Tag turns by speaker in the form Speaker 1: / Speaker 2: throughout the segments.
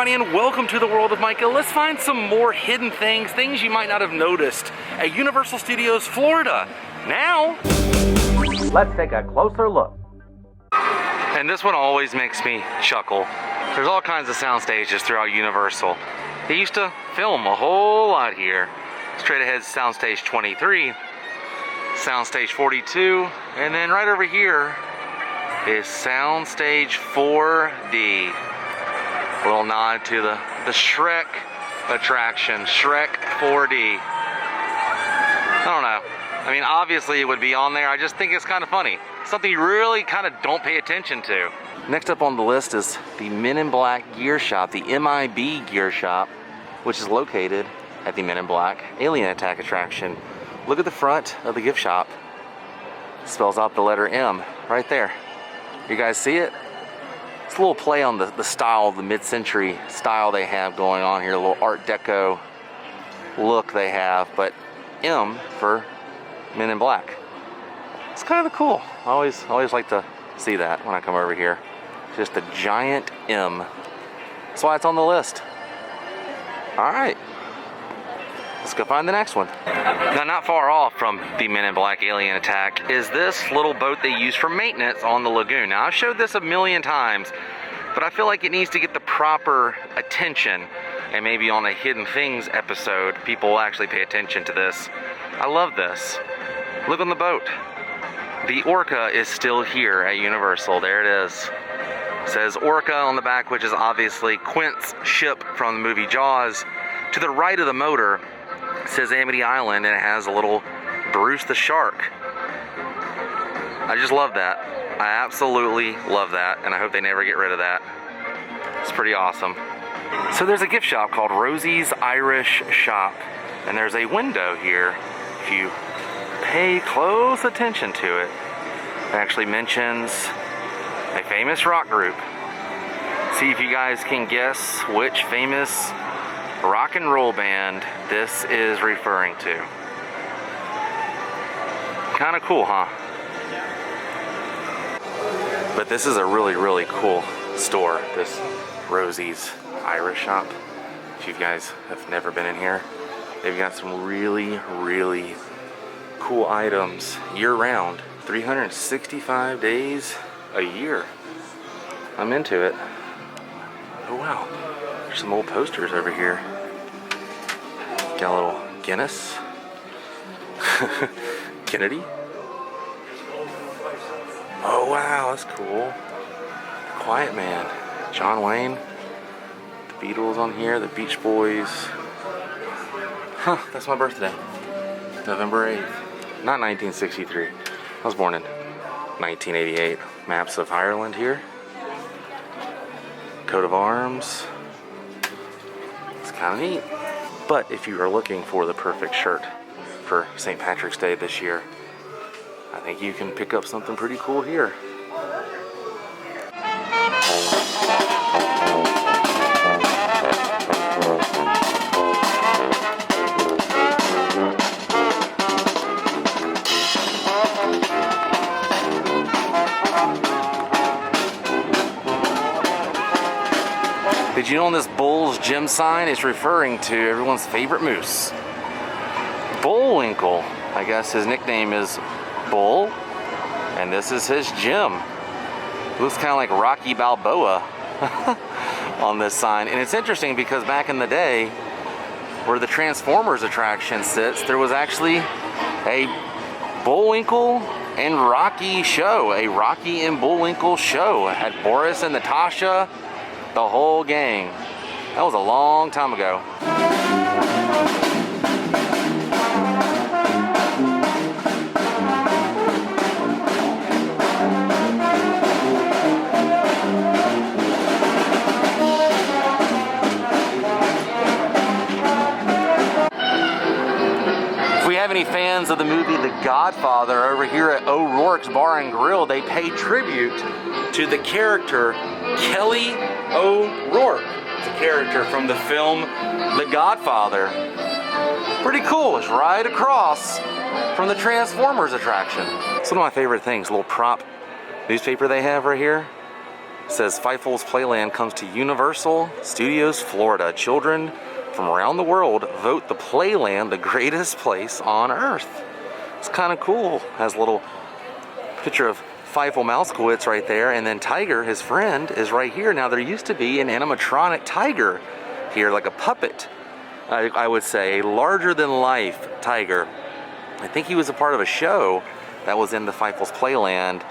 Speaker 1: everybody, and welcome to the World of Micah. Let's find some more hidden things you might not have noticed at Universal Studios Florida. Now, let's take a closer look. And this one always makes me chuckle. There's all kinds of sound stages throughout Universal. They used to film a whole lot here. Straight ahead, Soundstage 23, Soundstage 42, and then right over here is Soundstage 4D. A little nod to the Shrek attraction, Shrek 4D. I don't know. I mean, obviously it would be on there. I just think it's kind of funny. Something you really kind of don't pay attention to. Next up on the list is the Men in Black Gear Shop, the MIB Gear Shop, which is located at the Men in Black Alien Attack attraction. Look at the front of the gift shop. It spells out the letter M right there. You guys see it? It's a little play on the style, the mid-century style they have going on here, a little Art Deco look they have, but M for Men in Black. It's kind of cool. I always like to see that when I come over here. Just a giant M. That's why it's on the list. All right, let's go find the next one. Now, not far off from the Men in Black Alien Attack is this little boat they use for maintenance on the lagoon. Now, I've showed this a million times, but I feel like it needs to get the proper attention, and maybe on a Hidden Things episode, people will actually pay attention to this. I love this. Look on the boat. The Orca is still here at Universal. There it is. It says Orca on the back, which is obviously Quint's ship from the movie Jaws. To the right of the motor, it says Amity Island, and it has a little Bruce the Shark. I just love that. I absolutely love that, and I hope they never get rid of that. It's pretty awesome. So there's a gift shop called Rosie's Irish Shop, and there's a window here. If you pay close attention to it, it actually mentions a famous rock group. See if you guys can guess which famous rock and roll band this is referring to. Kind of cool, huh? But this is a really cool store, this Rosie's Irish Shop. If you guys have never been in here, they've got some really cool items year-round, 365 days a year. I'm into it. Oh wow, there's some old posters over here. Got a little Guinness, Kennedy. Oh wow, that's cool. Quiet Man, John Wayne, the Beatles on here, the Beach Boys. Huh, that's my birthday, November 8th. Not 1963. I was born in 1988. Maps of Ireland here. Coat of arms. It's kind of neat. But if you are looking for the perfect shirt for St. Patrick's Day this year, I think you can pick up something pretty cool here. Did you know on this Bull's gym sign is referring to everyone's favorite moose? Bullwinkle. I guess his nickname is Bull, and this is his gym. Looks kind of like Rocky Balboa on this sign. And it's interesting because back in the day, where the Transformers attraction sits, there was actually a Bullwinkle and Rocky show, a Rocky and Bullwinkle show. It had Boris and Natasha, the whole gang. That was a long time ago. If we have any fans of the movie The Godfather over here at O'Rourke's Bar and Grill, they pay tribute to the character Kelly O'Rourke. It's a character from the film The Godfather. Pretty cool. It's right across from the Transformers attraction. It's one of my favorite things, a little prop newspaper they have right here. It says Fievel's Playland comes to Universal Studios Florida. Children from around the world vote the Playland the greatest place on earth. It's kind of cool. Has a little picture of Fievel Mousekewitz right there, and then Tiger, his friend, is right here. Now there used to be an animatronic tiger here, like a puppet, I would say, a larger than life tiger. I think he was a part of a show that was in the Fievel's Playland.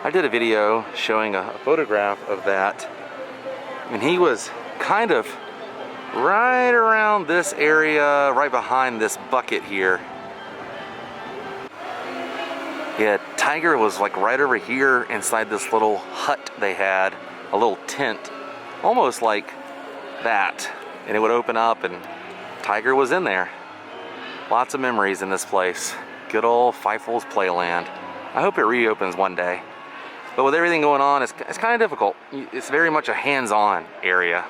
Speaker 1: I did a video showing a photograph of that, and he was kind of right around this area, right behind this bucket here. Yeah, Tiger was like right over here inside this little hut they had, a little tent, almost like that. And it would open up and Tiger was in there. Lots of memories in this place. Good old Fievel's Playland. I hope it reopens one day. But with everything going on, it's kind of difficult. It's very much a hands-on area.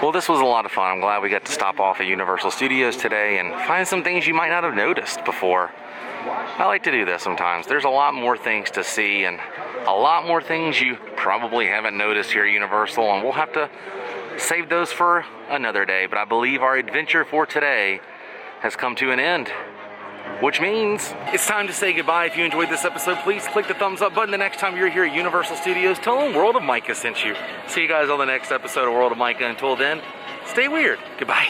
Speaker 1: Well, this was a lot of fun. I'm glad we got to stop off at Universal Studios today and find some things you might not have noticed before. I like to do this sometimes. There's a lot more things to see and a lot more things you probably haven't noticed here at Universal, and we'll have to save those for another day. But I believe our adventure for today has come to an end, which means it's time to say goodbye. If you enjoyed this episode, please click the thumbs up button. The next time you're here at Universal Studios, tell them World of Micah sent you. See you guys on the next episode of World of Micah. Until then, stay weird. Goodbye.